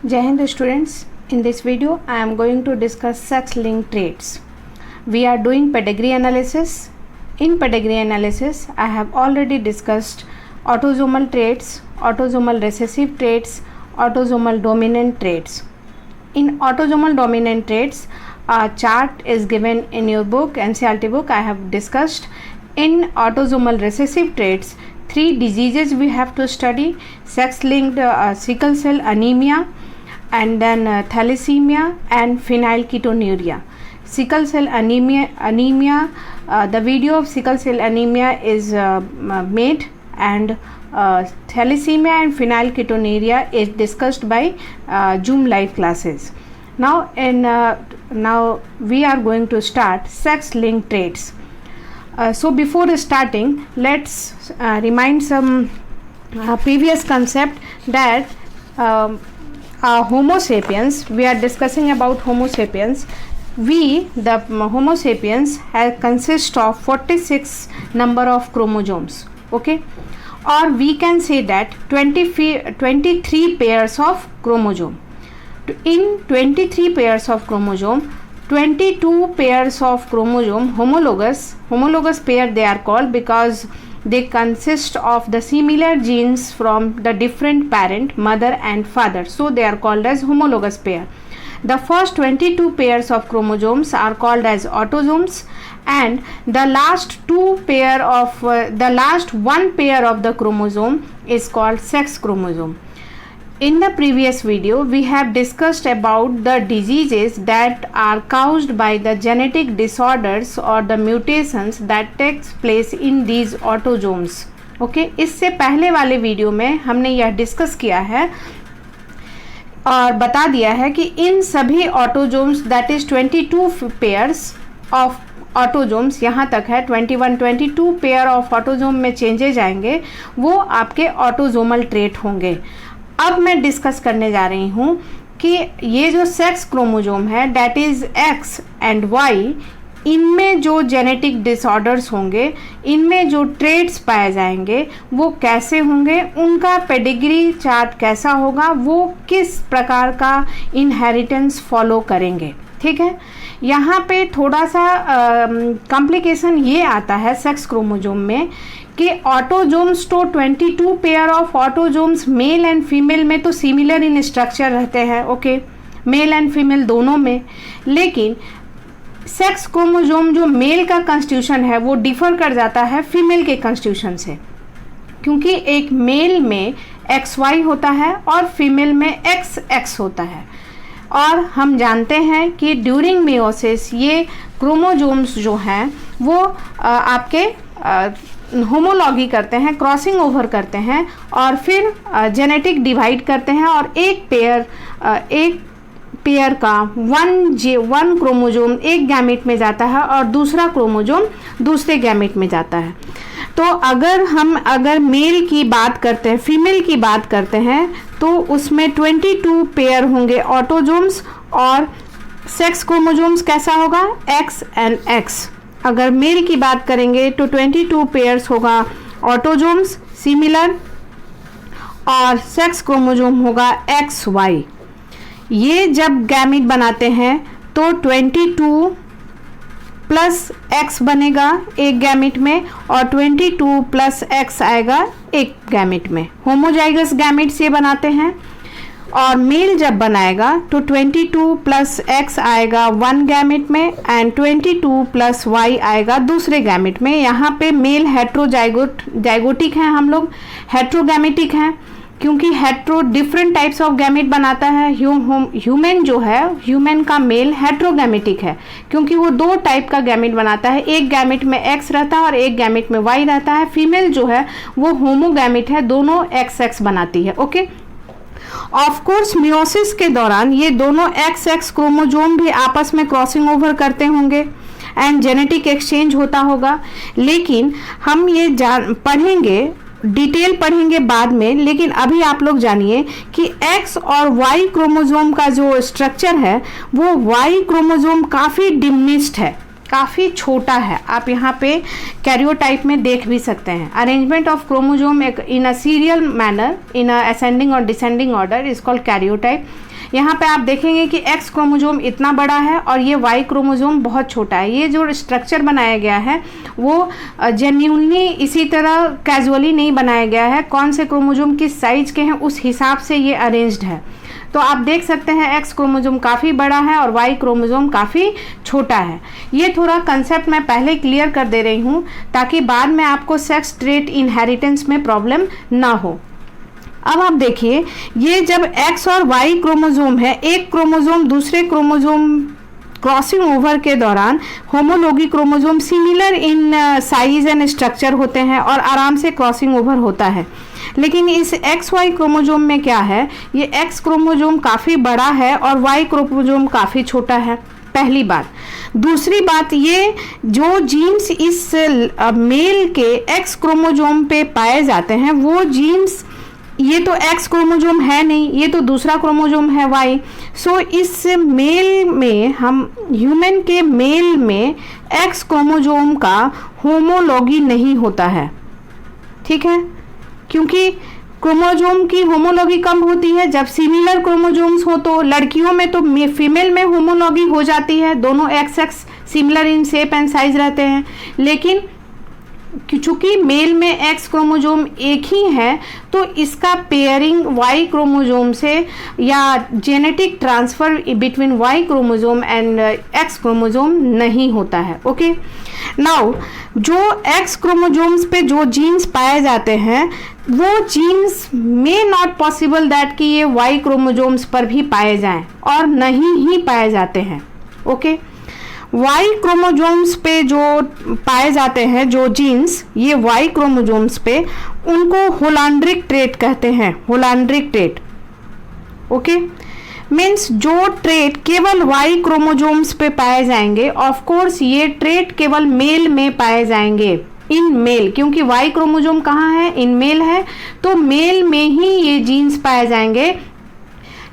Jai Hind students, in this video I am going to discuss sex linked traits. We are doing pedigree analysis. In pedigree analysis I have already discussed autosomal traits, autosomal recessive traits, autosomal dominant traits. In autosomal dominant traits a chart is given in your book, NCERT book. I have discussed in autosomal recessive traits 3 diseases we have to study: sex linked sickle cell anemia, and then thalassemia and phenylketonuria. Sickle cell anemia, the video of sickle cell anemia is made, and thalassemia and phenylketonuria is discussed by Zoom live classes. Now we are going to start sex linked traits. So before starting, let's remind some previous concept that Homo sapiens, we are discussing about Homo sapiens. The Homo sapiens consist of 46 number of chromosomes, okay, or we can say that 23 pairs of chromosome. In 23 pairs of chromosome, 22 pairs of chromosome homologous pair they are called because they consist of the similar genes from the different parent, mother and father, so they are called as homologous pair. The first 22 pairs of chromosomes are called as autosomes, and the last one pair of the chromosome is called sex chromosome. In the previous video we have discussed about the diseases that are caused by the genetic disorders or the mutations that takes place in these autosomes. Okay, इससे पहले वाले video में हमने यह discuss किया है और बता दिया है कि इन सभी autosomes, that is 22 pairs of autosomes, यहाँ तक है 22 पेयर ऑफ ऑटोजोम में चेंजेज आएंगे, वो आपके ऑटोजोमल ट्रेट होंगे. अब मैं डिस्कस करने जा रही हूँ कि ये जो सेक्स क्रोमोजोम है, that is X and Y, इनमें जो जेनेटिक डिसऑर्डर्स होंगे, इनमें जो ट्रेट्स पाए जाएंगे वो कैसे होंगे, उनका पेडिग्री चार्ट कैसा होगा, वो किस प्रकार का इनहेरिटेंस फॉलो करेंगे. ठीक है, यहाँ पे थोड़ा सा कॉम्प्लिकेशन ये आता है सेक्स क्रोमोजोम में कि ऑटोजोम्स तो 22 pair of autosomes male and female में तो सिमिलर इन स्ट्रक्चर रहते हैं, ओके, मेल एंड फीमेल दोनों में, लेकिन सेक्स क्रोमोजोम जो मेल का कॉन्स्टिट्यूशन है वो डिफर कर जाता है फीमेल के कॉन्स्टिट्यूशन से, क्योंकि एक मेल में XY होता है और फीमेल में XX होता है. और हम जानते हैं कि ड्यूरिंग मेयोसिस ये क्रोमोजोम्स जो हैं वो आपके होमोलॉगी करते हैं, क्रॉसिंग ओवर करते हैं और फिर जेनेटिक डिवाइड करते हैं और एक पेयर का वन क्रोमोजोम एक गैमेट में जाता है और दूसरा क्रोमोजोम दूसरे गैमेट में जाता है. तो अगर मेल की बात करते हैं, फीमेल की बात करते हैं, तो उसमें 22 पेयर होंगे ऑटोजोम्स और सेक्स क्रोमोजोम्स कैसा होगा, X एंड X. अगर मेल की बात करेंगे तो 22 पेयर्स होगा ऑटोजोम्स सिमिलर और सेक्स क्रोमोजोम होगा XY. ये जब गैमेट बनाते हैं तो 22 प्लस X बनेगा एक गैमेट में और 22 प्लस X आएगा एक गैमेट में. होमोजाइगस गैमेट्स ये बनाते हैं. और मेल जब बनाएगा तो 22 प्लस X आएगा वन गैमेट में एंड 22 प्लस Y आएगा दूसरे गैमेट में. यहाँ पे मेल जाइगोटिक हैं, हम लोग हेट्रोगैमेटिक हैं, क्योंकि hetero different types of gamete बनाता है. ह्यूमन जो है, ह्यूमन का मेल हेट्रोगैमेटिक है क्योंकि वो 2 टाइप का गैमेट बनाता है, एक गैमेट में X रहता है और एक गैमेट में Y रहता है. फीमेल जो है वो होमोगैमेट है, दोनों XX बनाती है. ओके, ऑफ कोर्स मियोसिस के दौरान ये दोनों XX क्रोमोजोम भी आपस में क्रॉसिंग ओवर करते होंगे एंड जेनेटिक एक्सचेंज होता होगा, लेकिन हम ये पढ़ेंगे, डिटेल पढ़ेंगे बाद में. लेकिन अभी आप लोग जानिए कि X और Y क्रोमोजोम का जो स्ट्रक्चर है वो Y क्रोमोजोम काफ़ी डिमिनिश्ड है, काफ़ी छोटा है। आप यहाँ पे कैरियोटाइप में देख भी सकते हैं। Arrangement of chromosome in a serial manner in a ascending और descending order is called karyotype. यहाँ पे आप देखेंगे कि एक्स क्रोमोजोम इतना बड़ा है और ये वाई क्रोमोजोम बहुत छोटा है। ये जो स्ट्रक्चर बनाया गया है वो जेन्युइनली इसी तरह कैजुअली नहीं बनाया गया है। कौन से क्रोमोजोम किस साइज के हैं उस हिसाब से ये अरेंज्ड है। तो आप देख सकते हैं एक्स क्रोमोजोम काफ़ी बड़ा है और वाई क्रोमोजोम काफ़ी छोटा है। ये थोड़ा कंसेप्ट मैं पहले क्लियर कर दे रही हूँ ताकि बाद में आपको सेक्स ट्रेट इनहेरिटेंस में प्रॉब्लम ना हो। अब आप देखिए, ये जब एक्स और वाई क्रोमोजोम है, एक क्रोमोजोम दूसरे क्रोमोजोम क्रॉसिंग ओवर के दौरान homology chromosome similar in size and structure होते हैं और आराम से क्रॉसिंग ओवर होता है। लेकिन इस एक्स वाई क्रोमोजोम में क्या है, ये एक्स क्रोमोजोम काफ़ी बड़ा है और वाई क्रोमोजोम काफ़ी छोटा है, पहली बात। दूसरी बात, ये जो जीन्स इस मेल के एक्स क्रोमोजोम पे पाए जाते हैं वो जीन्स, ये तो एक्स क्रोमोजोम है नहीं, ये तो दूसरा क्रोमोजोम है वाई। सो इस मेल में, हम ह्यूमन के मेल में एक्स क्रोमोजोम का होमोलॉगी नहीं होता है, ठीक है, क्योंकि क्रोमोजोम की होमोलॉगी कम होती है जब सिमिलर क्रोमोजोम्स हो। तो लड़कियों में तो फीमेल में होमोलॉगी हो जाती है, दोनों x similar in shape and size रहते हैं। लेकिन चूंकि मेल में एक्स क्रोमोजोम एक ही है तो इसका पेयरिंग वाई क्रोमोजोम से या genetic transfer between Y chromosome and X chromosome नहीं होता है। ओके, नाउ जो एक्स क्रोमोजोम्स पे जो जीन्स पाए जाते हैं वो जीन्स में नॉट पॉसिबल दैट कि ये वाई क्रोमोजोम्स पर भी पाए जाएं और नहीं ही पाए जाते हैं। ओके, वाई क्रोमोजोम्स पे जो पाए जाते हैं जो जीन्स, ये वाई क्रोमोजोम्स पे, उनको होलांड्रिक ट्रेट कहते हैं, होलांड्रिक ट्रेट। ओके, मीन्स जो ट्रेट केवल वाई क्रोमोजोम्स पे पाए जाएंगे, ऑफ कोर्स ये ट्रेट केवल मेल में पाए जाएंगे, इन मेल, क्योंकि वाई क्रोमोजोम कहाँ है, इन मेल है, तो मेल में ही ये जीन्स पाए जाएंगे।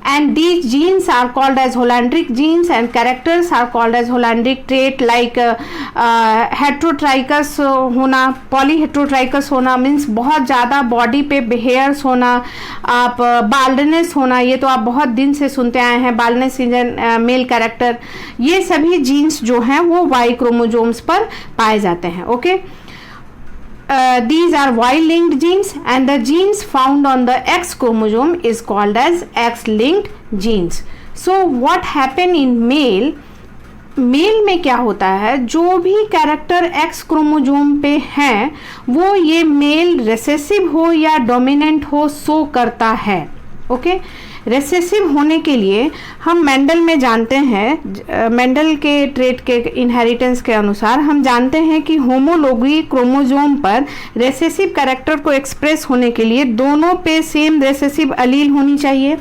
And these genes are called as Holandric genes and characters are called as Holandric trait, like heterotricous होना, polyheterotricous होना मीन्स बहुत ज़्यादा बॉडी पे हेयर्स होना, आप बाल्डनेस होना, ये तो आप बहुत दिन से सुनते आए हैं, baldness is an male character. ये सभी जीन्स जो हैं वो वाई क्रोमोजोम्स पर पाए जाते हैं। Okay, these are Y-linked genes and the genes found on the X chromosome is called as X-linked genes. So what happen in male? Male में क्या होता है, जो भी कैरेक्टर एक्स क्रोमोजोम पे हैं वो ये मेल रेसेसिव हो या डोमिनेंट हो सो करता है। ओके, रेसेसिव होने के लिए हम मेंडल में जानते हैं, मेंडल के ट्रेट के इनहेरिटेंस के अनुसार हम जानते हैं कि होमोलॉगी क्रोमोजोम पर रेसेसिव कैरेक्टर को एक्सप्रेस होने के लिए दोनों पे सेम रेसेसिव अलील होनी चाहिए।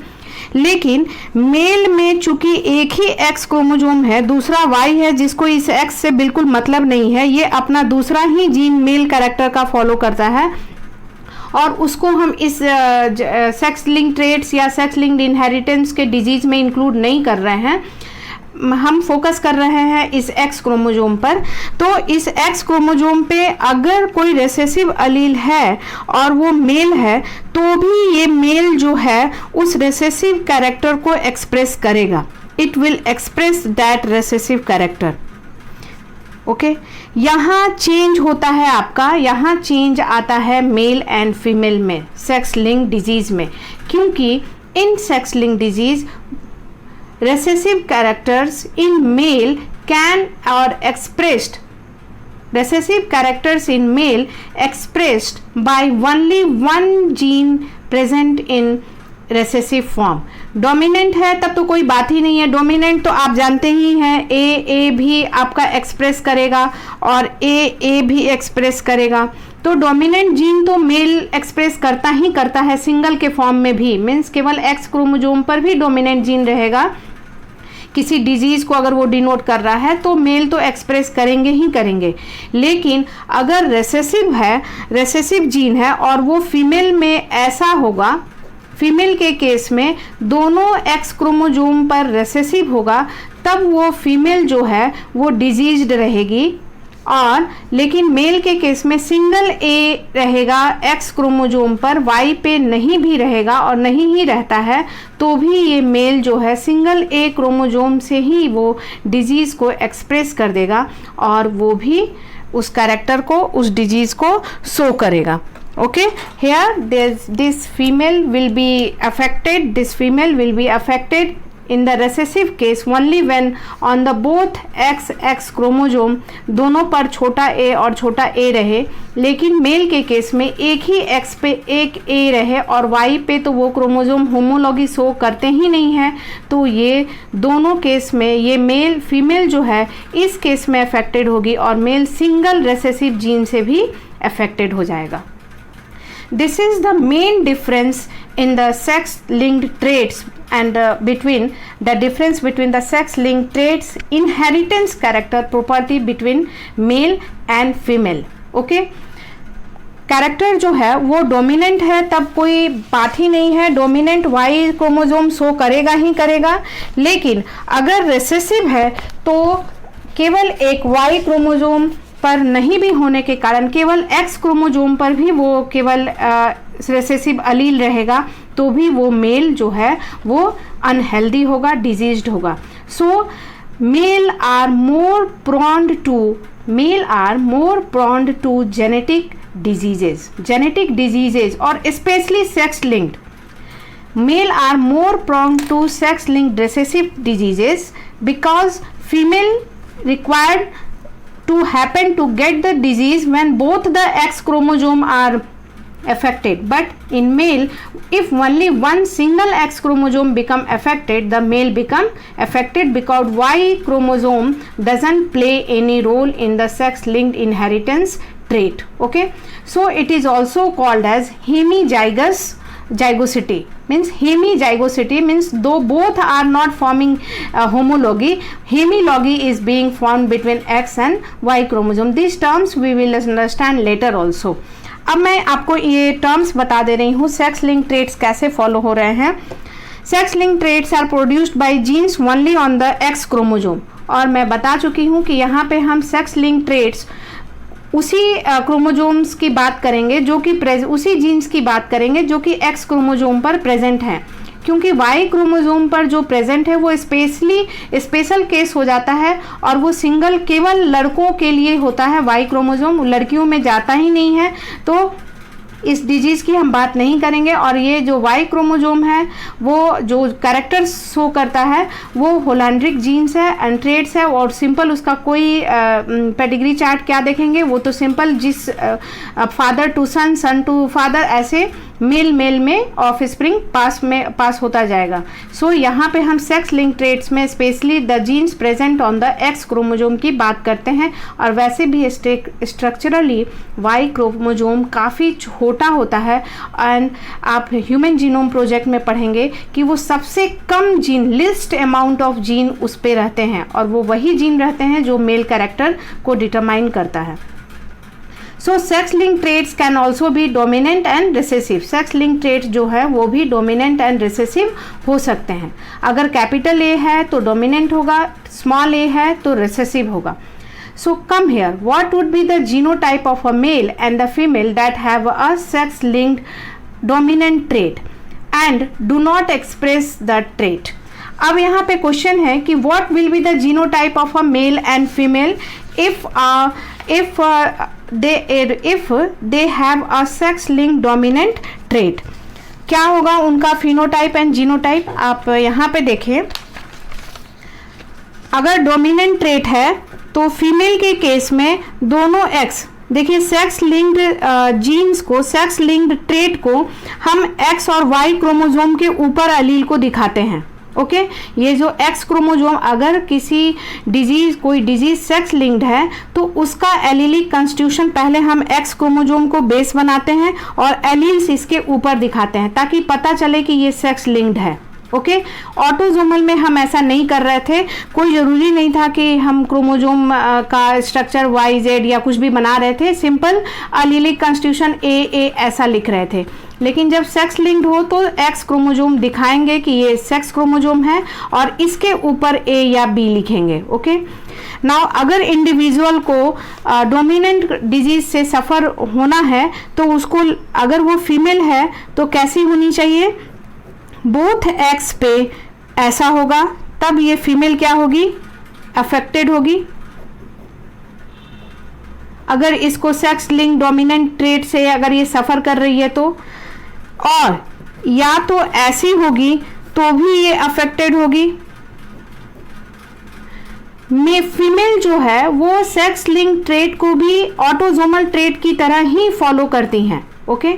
लेकिन मेल में चूंकि एक ही एक्स क्रोमोजोम है, दूसरा वाई है जिसको इस एक्स से बिल्कुल मतलब नहीं है, ये अपना दूसरा ही जीन मेल कैरेक्टर का फॉलो करता है और उसको हम इस सेक्स लिंक ट्रेट्स या सेक्स लिंक्ड इनहेरिटेंस के डिजीज में इंक्लूड नहीं कर रहे हैं, हम फोकस कर रहे हैं इस एक्स क्रोमोजोम पर। तो इस एक्स क्रोमोजोम पे अगर कोई रेसेसिव अलील है और वो मेल है तो भी ये मेल जो है उस रेसेसिव कैरेक्टर को एक्सप्रेस करेगा, it will express that recessive character. Okay, यहाँ चेंज होता है आपका, यहाँ चेंज आता है मेल एंड फीमेल में सेक्स लिंक डिजीज में, क्योंकि इन sex link disease recessive characters in male can or expressed, recessive characters in male expressed by only one gene present in recessive form। Dominant है तब तो कोई बात ही नहीं है, डोमिनेंट तो आप जानते ही हैं, ए भी आपका एक्सप्रेस करेगा और ए भी एक्सप्रेस करेगा। तो डोमिनेंट जीन तो मेल एक्सप्रेस करता ही करता है सिंगल के फॉर्म में भी, मीन्स केवल एक्स क्रोमोजोम पर भी डोमिनेंट जीन रहेगा। किसी डिजीज को अगर वो डिनोट कर रहा है तो मेल तो एक्सप्रेस करेंगे ही करेंगे। लेकिन अगर रेसेसिव है, रेसेसिव जीन है और वो फीमेल में ऐसा होगा, फीमेल के केस में दोनों एक्स क्रोमोजोम पर रिसेसिव होगा, तब वो फीमेल जो है वो डिजीज्ड रहेगी। और लेकिन मेल के केस में सिंगल ए रहेगा एक्स क्रोमोजोम पर, वाई पे नहीं भी रहेगा और नहीं ही रहता है, तो भी ये मेल जो है सिंगल ए क्रोमोजोम से ही वो डिजीज़ को एक्सप्रेस कर देगा और वो भी उस कैरेक्टर को, उस डिजीज़ को शो करेगा। Okay, here this female will be affected, this female will be affected in the recessive case only when on the both x chromosome दोनों पर छोटा a और छोटा a रहे, लेकिन मेल के केस में एक ही x पे एक a रहे और y पे तो वो क्रोमोजोम होमोलॉगी शो करते ही नहीं है। तो ये दोनों केस में ये मेल फीमेल जो है इस केस में अफेक्टेड होगी और मेल सिंगल रेसेसिव जीन से भी अफेक्टेड हो जाएगा। This is the main difference in the sex-linked traits and between the sex-linked traits inheritance character property between male and female. Okay? Character जो है वो डोमिनेंट है तब कोई बात ही नहीं है, डोमिनेंट वाई क्रोमोजोम शो करेगा ही करेगा। लेकिन अगर रिसेसिव है तो केवल एक वाई क्रोमोजोम पर नहीं भी होने के कारण केवल एक्स क्रोमोजोम पर भी वो केवल रिसेसिव अलील रहेगा, तो भी वो मेल जो है वो अनहेल्दी होगा, डिजीज्ड होगा। So male are more prone to genetic diseases और specially sex linked. Male are more prone to sex linked recessive diseases because female required to happen to get the disease when both the X chromosome are affected, but in male if only one single X chromosome become affected, the male become affected because Y chromosome doesn't play any role in the sex linked inheritance trait. Okay, so it is also called as hemizygosity. Hemizygosity means though both are not forming homology, hemology is being formed between X and Y chromosome. These terms we will understand later also. अब मैं आपको ये terms बता दे रही हूँ sex link traits कैसे follow हो रहे हैं। Sex link traits are produced by genes only on the X chromosome, और मैं बता चुकी हूँ कि यहाँ पे हम सेक्स लिंक ट्रेट्स उसी क्रोमोजोम्स की बात करेंगे जो कि उसी जीन्स की बात करेंगे जो कि एक्स क्रोमोजोम पर प्रेजेंट हैं, क्योंकि वाई क्रोमोजोम पर जो प्रेजेंट है वो स्पेशल केस हो जाता है और वो सिंगल केवल लड़कों के लिए होता है। वाई क्रोमोजोम लड़कियों में जाता ही नहीं है, तो इस डिजीज़ की हम बात नहीं करेंगे। और ये जो वाई क्रोमोजोम है वो जो कैरेक्टर शो करता है वो होलैंड्रिक जीन्स है एंड ट्रेट्स है, और सिंपल उसका कोई पेडिग्री चार्ट क्या देखेंगे, वो तो सिंपल जिस father to son, son to father, ऐसे मेल में ऑफ स्प्रिंग पास होता जाएगा। सो यहाँ पे हम सेक्स लिंक ट्रेट्स में specially the genes present on the X chromosome की बात करते हैं। और वैसे भी स्ट्रक्चरली वाई क्रोमोजोम काफ़ी छोटा होता है, एंड आप ह्यूमन जीनोम प्रोजेक्ट में पढ़ेंगे कि वो सबसे कम gene, least amount of gene उस पे रहते हैं, और वो वही जीन रहते हैं जो मेल कैरेक्टर को डिटरमाइन करता है। So sex link traits can also be dominant and recessive. Sex link traits जो है वो भी डोमिनेंट एंड रिसेसिव हो सकते हैं। अगर कैपिटल ए है तो डोमिनेंट होगा, स्मॉल ए है तो रिसेसिव होगा। So come here, what would be the genotype of a male and the female that have a sex linked dominant trait and do not express the trait? अब यहाँ पे question है कि what will be the genotype of a male and female if they have a sex linked dominant trait? क्या होगा उनका phenotype and genotype? आप यहाँ पे देखें, अगर डोमिनेंट ट्रेट है तो फीमेल के केस में दोनों एक्स, देखिए सेक्स लिंक्ड जीन्स को, सेक्स लिंक्ड ट्रेट को हम एक्स और वाई क्रोमोजोम के ऊपर अलील को दिखाते हैं। ओके, ये जो एक्स क्रोमोजोम, अगर किसी डिजीज, कोई डिजीज सेक्स लिंक्ड है तो उसका एलीलिक कंस्टिट्यूशन पहले हम एक्स क्रोमोजोम को बेस बनाते हैं और एलील्स इसके ऊपर दिखाते हैं ताकि पता चले कि ये सेक्स लिंक्ड है। ओके, ऑटोजोमल में हम ऐसा नहीं कर रहे थे, कोई ज़रूरी नहीं था कि हम क्रोमोजोम का स्ट्रक्चर वाई जेड या कुछ भी बना रहे थे, सिंपल अलीलिक कंस्टिट्यूशन ए ऐसा लिख रहे थे। लेकिन जब सेक्स लिंक्ड हो तो एक्स क्रोमोजोम दिखाएंगे कि ये सेक्स क्रोमोजोम है और इसके ऊपर ए या बी लिखेंगे। ओके, नाउ अगर इंडिविजुअल को डोमिनेंट डिजीज से सफ़र होना है तो उसको, अगर वो फीमेल है तो कैसी होनी चाहिए, बोथ एक्स पे ऐसा होगा, तब ये फीमेल क्या होगी, अफेक्टेड होगी। अगर इसको सेक्स लिंक डोमिनेंट ट्रेट से अगर ये सफ़र कर रही है तो, और या तो ऐसी होगी तो भी ये अफेक्टेड होगी। में फीमेल जो है वो सेक्स लिंक ट्रेट को भी ऑटोजोमल ट्रेट की तरह ही फॉलो करती हैं। ओके,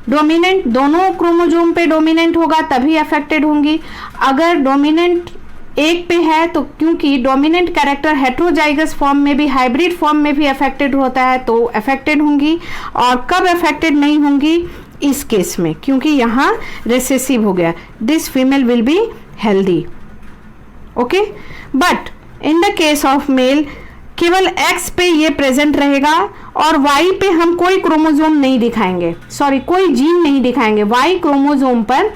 डोमिनेंट दोनों क्रोमोजोम पे डोमिनेंट होगा तभी अफेक्टेड होंगी। अगर डोमिनेंट एक पे है तो क्योंकि डोमिनेंट कैरेक्टर हेट्रोजाइगस फॉर्म में भी, हाइब्रिड फॉर्म में भी अफेक्टेड होता है तो अफेक्टेड होंगी। और कब अफेक्टेड नहीं होंगी, इस केस में, क्योंकि यहाँ रिसेसिव हो गया, this female will be healthy. Okay, but in the case of male केवल एक्स पे ये प्रेजेंट रहेगा और वाई पे हम कोई क्रोमोजोम नहीं दिखाएंगे, सॉरी कोई जीन नहीं दिखाएंगे, वाई क्रोमोजोम पर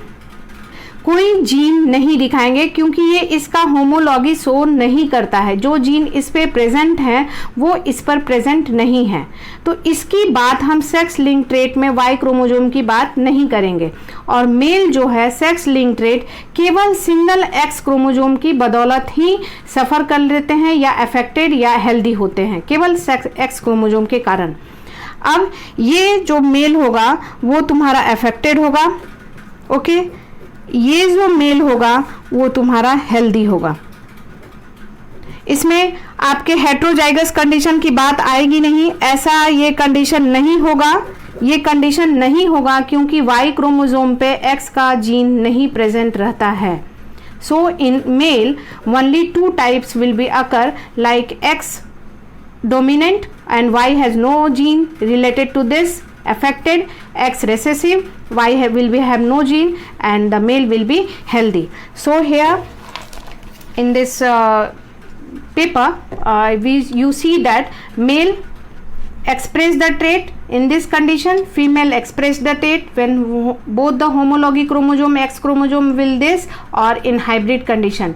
कोई जीन नहीं दिखाएंगे क्योंकि ये इसका होमोलॉगी शो नहीं करता है। जो जीन इस पे प्रेजेंट है वो इस पर प्रेजेंट नहीं है, तो इसकी बात हम सेक्स लिंक ट्रेट में वाई क्रोमोजोम की बात नहीं करेंगे। और मेल जो है सेक्स लिंक ट्रेट केवल सिंगल एक्स क्रोमोजोम की बदौलत ही सफ़र कर लेते हैं या अफेक्टेड या हेल्दी होते हैं, केवल एक्स क्रोमोजोम के कारण। अब ये जो मेल होगा वो तुम्हारा अफेक्टेड होगा। ओके, ये जो मेल होगा वो तुम्हारा हेल्दी होगा। इसमें आपके हेट्रोजाइगस कंडीशन की बात आएगी नहीं, ऐसा ये कंडीशन नहीं होगा, ये कंडीशन नहीं होगा क्योंकि वाई क्रोमोजोम पे एक्स का जीन नहीं प्रेजेंट रहता है। So in male only two types will be occur, like X dominant and Y has no gene related to this, affected, X recessive, Y will have no gene and the male will be healthy. So here in this paper you see that male express the trait in this condition, female express the trait when both the homology chromosome X chromosome will this, or in hybrid condition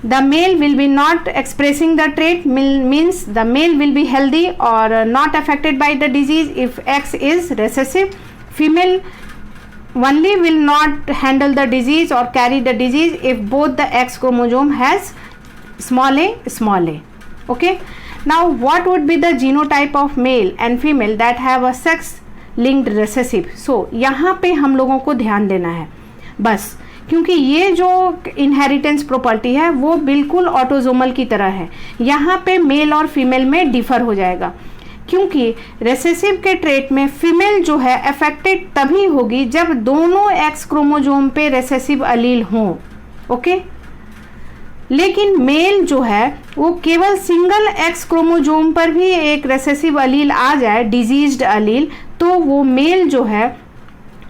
the male will be not expressing the trait, means the male will be healthy or not affected by the disease if X is recessive. Female only will not handle the disease or carry the disease if both the X chromosome has small a. Okay, now what would be the genotype of male and female that have a sex linked recessive? So यहाँ पे हम लोगों को ध्यान देना है बस, क्योंकि ये जो इनहेरिटेंस प्रॉपर्टी है वो बिल्कुल ऑटोजोमल की तरह है। यहाँ पे मेल और फीमेल में डिफर हो जाएगा, क्योंकि रेसेसिव के ट्रेट में फीमेल जो है अफेक्टेड तभी होगी जब दोनों एक्स क्रोमोजोम पे रेसेसिव अलील हों। ओके, लेकिन मेल जो है वो केवल सिंगल एक्स क्रोमोजोम पर भी एक रेसेसिव अलील आ जाए, डिजीज्ड अलील, तो वो मेल जो है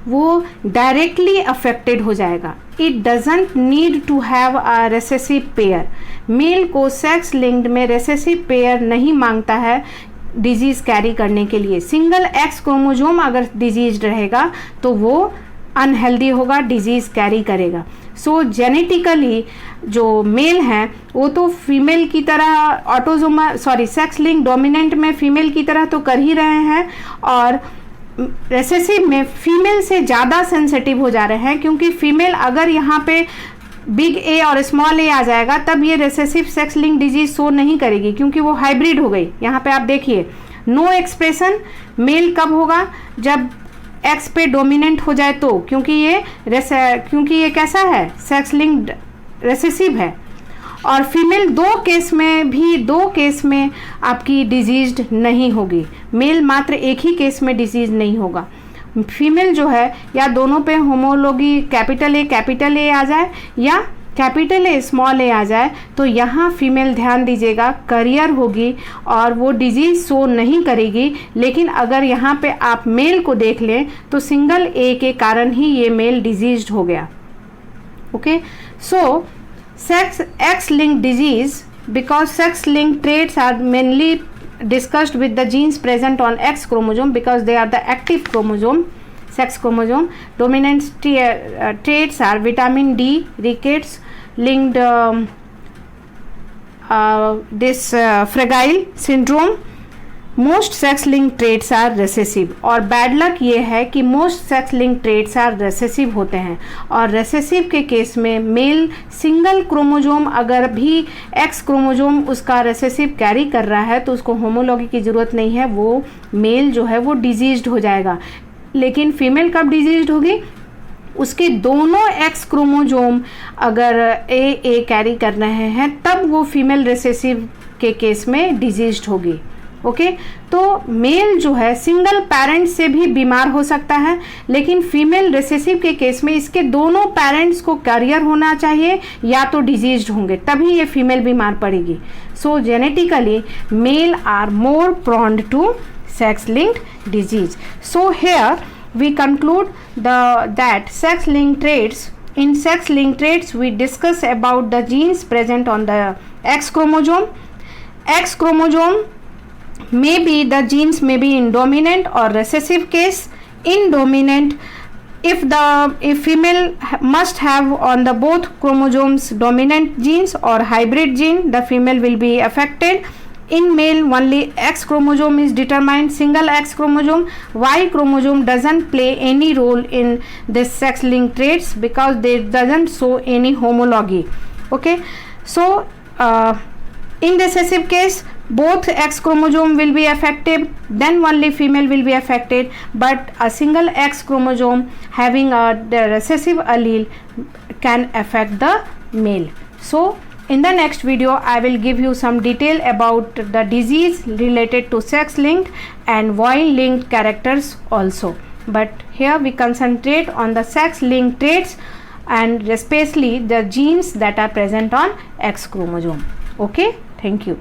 वो डायरेक्टली अफेक्टेड हो जाएगा। It doesn't need to have a recessive pair. Male को सेक्स लिंक्ड में रेसेसिव पेयर नहीं मांगता है डिजीज कैरी करने के लिए। सिंगल एक्स क्रोमोजोम अगर डिजीज रहेगा तो वो अनहेल्दी होगा, डिजीज कैरी करेगा। सो जेनेटिकली जो मेल हैं वो तो फीमेल की तरह सेक्स लिंक डोमिनेंट में फीमेल की तरह तो कर ही रहे हैं, और रेसेसिव में फीमेल से ज़्यादा सेंसिटिव हो जा रहे हैं, क्योंकि फीमेल अगर यहाँ पे बिग ए और स्मॉल ए आ जाएगा तब ये recessive sex link disease show नहीं करेगी, क्योंकि वो हाइब्रिड हो गई। यहाँ पे आप देखिए नो एक्सप्रेशन मेल कब होगा, जब एक्स पे डोमिनेंट हो जाए तो, क्योंकि ये कैसा है, सेक्स लिंक रेसेसिव है। और फीमेल दो केस में आपकी डिजीज्ड नहीं होगी, मेल मात्र एक ही केस में डिजीज नहीं होगा। फीमेल जो है या दोनों पे होमोलॉगी कैपिटल ए आ जाए या कैपिटल ए स्मॉल ए आ जाए, तो यहाँ फीमेल ध्यान दीजिएगा करियर होगी और वो डिजीज शो नहीं करेगी। लेकिन अगर यहाँ पे आप मेल को देख लें तो सिंगल ए के कारण ही ये मेल डिजीज्ड हो गया। Okay, so X-linked disease, because sex-linked traits are mainly discussed with the genes present on X chromosome because they are the active chromosome. sex chromosome. Dominant traits are vitamin D, rickets, linked Fragile syndrome. Most sex link traits are recessive, और bad luck ये है कि most sex link traits are recessive होते हैं, और recessive के case में mail single chromosome अगर भी एक्स क्रोमोजोम उसका रेसेसिव कैरी कर रहा है तो उसको होमोलॉगी की ज़रूरत नहीं है, वो मेल जो है वो डिजीज्ड हो जाएगा। लेकिन फीमेल कब डिजीज्ड होगी? उसके दोनों एक्स क्रोमोजोम अगर ए कैरी कर रहे हैं तब वो फीमेल रेसेसिव के केस में डिजीज्ड होगी। ओके तो मेल जो है सिंगल पेरेंट से भी बीमार हो सकता है, लेकिन फीमेल रेसेसिव के केस में इसके दोनों पेरेंट्स को कैरियर होना चाहिए या तो डिजीज्ड होंगे, तभी ये फीमेल बीमार पड़ेगी। So genetically male are more prone to sex linked disease. So here we conclude that sex linked traits. In sex linked traits we discuss about the genes present on the X chromosome. X chromosome may be, the genes may be in dominant or recessive case. In dominant, if female must have on the both chromosomes dominant genes or hybrid gene, the female will be affected. In male only X chromosome is determined, single X chromosome. Y chromosome doesn't play any role in this sex linked traits because they doesn't show any homology. Okay, so in recessive case both X chromosome will be affected, then only female will be affected, but a single X chromosome having the recessive allele can affect the male. So in the next video I will give you some detail about the disease related to sex linked and Y linked characters also, but here we concentrate on the sex linked traits and especially the genes that are present on X chromosome. Okay, thank you.